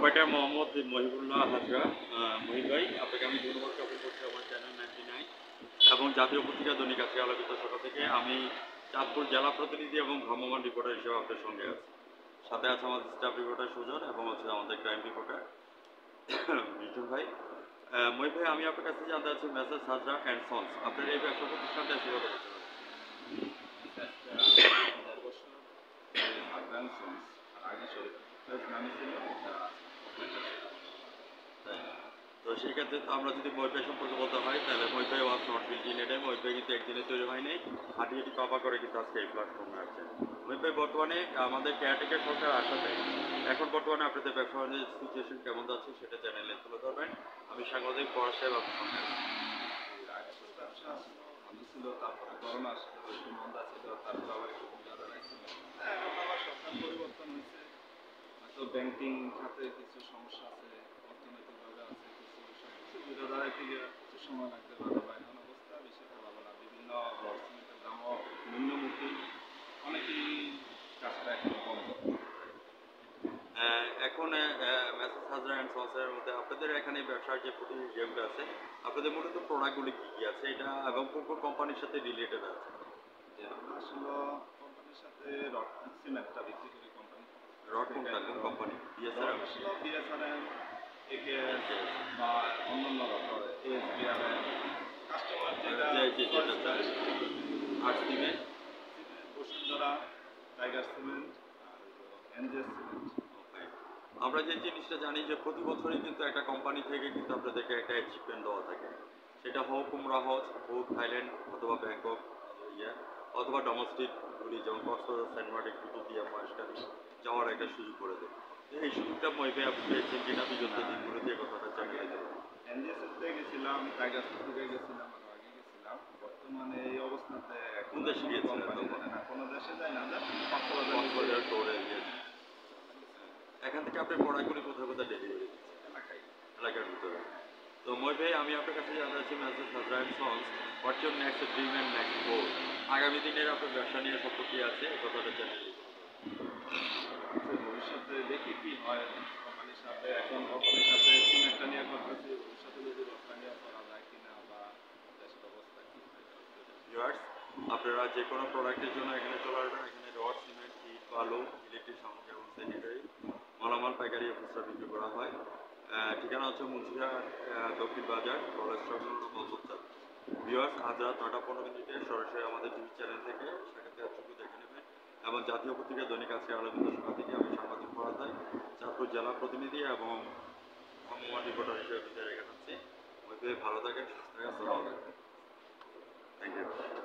Proprietor Mohammad Mohibullah Hazra. Mohib ভাই, আপনাকে আমি ধন্যবাদ জ্ঞাপন করছি আমার চ্যানেল 99 এবং জাতীয় পত্রিকা দৈনিক আজকে আলোকিত সভা থেকে। আমি চাঁদপুর জেলা প্রতিনিধি এবং ভ্রাম্যমাণ রিপোর্টার হিসেবে আপনার সঙ্গে আছি। সাথে আছে আমাদের স্টাফ রিপোর্টার সুজন এবং হচ্ছে আমাদের ক্রাইম রিপোর্টার মিঠুন ভাই। মহিব ভাই, আমি আপনার কাছে জানতে চাচ্ছি মেসেজ হাজরা অ্যান্ড সন্স, আপনার এই ব্যবসা প্রতিষ্ঠানটা আছে কত বছর? তো সেই ক্ষেত্রে তো আমরা যদি মহিপে সম্পর্কে বলতে হয় তাহলে মহিপে was not built in a day. মহিপে কিন্তু একদিনে তৈরি হয়নি, হাঁটি পাপা করে কিন্তু আজকে এই প্ল্যাটফর্মে আছে। মহিপে বর্তমানে আমাদের কেয়ারটেকার সরকার আসাতে এখন বর্তমানে আপনাদের ব্যবসা বাণিজ্যের সিচুয়েশন কেমন যাচ্ছে সেটা চ্যানেলে তুলে ধরবেন। আমি সাংবাদিক পড়া সাহেব আপনার সঙ্গে আছি। ভালো ছিল, তারপরে করোনা আসলো, একটু মন্দা ছিল, তারপরে আবার একটু ছিল। এখন আবার সরকার পরিবর্তন হয়েছে, হয়তো ব্যাংকিং খাতে কিছু সমস্যা আছে, অর্থনৈতিকভাবে আছে কিছু, সবকিছু ঘুরে দাঁড়ায় থেকে কিছু সময় লাগতে পারে। বা এখন অবস্থা বেশি একটা ভালো না, বিভিন্ন সিমেন্টের দামও নিম্নমুখী, অনেকেই কাজটা এখন বন্ধ। এখন মেসেজ হাজরা অ্যান্ড সন্সের মধ্যে আপনাদের এখানে ব্যবসার যে প্রতিযোগিতা আছে, আপনাদের মূলত প্রোডাক্টগুলি কী কী আছে এটা এবং কোন কোন কোম্পানির সাথে রিলেটেড আছে? আমরা আসলে কোম্পানির সাথে রড সিমেন্টটা বিক্রি করি। কোম্পানি রড কোনটা, কোন কোম্পানি? বিএসআরএম? আসলে বিএসআরএম, একেএস বা অন্যান্য রকম এএসবিআরএম কাস্টমার যেটা আর সিমেন্ট? বসুন্ধরা, টাইগার সিমেন্ট আর এনজেস সিমেন্ট। আমরা যে জিনিসটা জানি যে প্রতি বছরই কিন্তু একটা কোম্পানি থেকে কিন্তু আপনাদেরকে একটা অ্যাচিভমেন্ট দেওয়া থাকে, সেটা হোক উমরা হজ, হোক থাইল্যান্ড অথবা ব্যাংকক, অথবা ডোমেস্টিক গুলি যেমন কক্সবাজার, সেন্ট মার্টিন, কুতুবদিয়া, মহেশখালী যাওয়ার একটা সুযোগ করে দেয়। এই সুযোগটা মহিবে আপনি পেয়েছেন কিনা বিগত দিনগুলোতে, এই কথাটা চালিয়ে দেবেন। এনজিএসএতে গেছিলাম, টাইগার সিমেন্টে গেছিলাম, আরো আগে গেছিলাম। বর্তমানে এই অবস্থাতে কোন দেশে গিয়েছিলেন তখন? না, কোনো দেশে যায় না, কক্সবাজার টোরে গিয়েছেন। এখান থেকে আপনি প্রোডাক্টগুলি কোথায় কোথায় ডেলিভারি এলাকায়, এলাকার ভিতরে? তো মই ভাই, আমি আপনার কাছে জানতে চাচ্ছি message Hazra and sons, what's your next dream and next গোল? আগামী দিনের আপনার ব্যবসা নিয়ে সত্য কী আছে এই কথাটা জানিয়ে দিন। ভবিষ্যতে দেখি কি হয় কোম্পানির সাথে। এখন কোম্পানির সাথে সিমেন্টটা নিয়ে করতেছি, ভবিষ্যতে যদি রপ্তানি করা যায় কিনা বা দেশের অবস্থা কি হয়। আপনারা যে কোনো প্রোডাক্টের জন্য এখানে চলে আসবেন। এখানে রড, সিমেন্ট, ইট, বালু, ইলেকট্রিক সামগ্রী এবং স্যানিটারি মালামাল পাইকারি খুচরা বিক্রি করা হয়। ঠিকানা হচ্ছে মুন্সিরহাট দক্ষিণ বাজার, কলেজ সংলগ্ন কলকাতা। ভিউয়ার্স, আজ রাত 9:15 সরাসরি আমাদের টিভি চ্যানেল থেকে সাক্ষাৎকারটুকু দেখে নেবেন এবং জাতীয় পত্রিকা দৈনিক আজকে আলোকিত সভা থেকে আমি সাংবাদিক পড়াতাই চাঁদপুর জেলা প্রতিনিধি এবং ভ্রাম্যমাণ রিপোর্টার হিসেবে বিদায় রেখে যাচ্ছি। ভালো থাকেন, সুস্থ থাকেন। Thank you.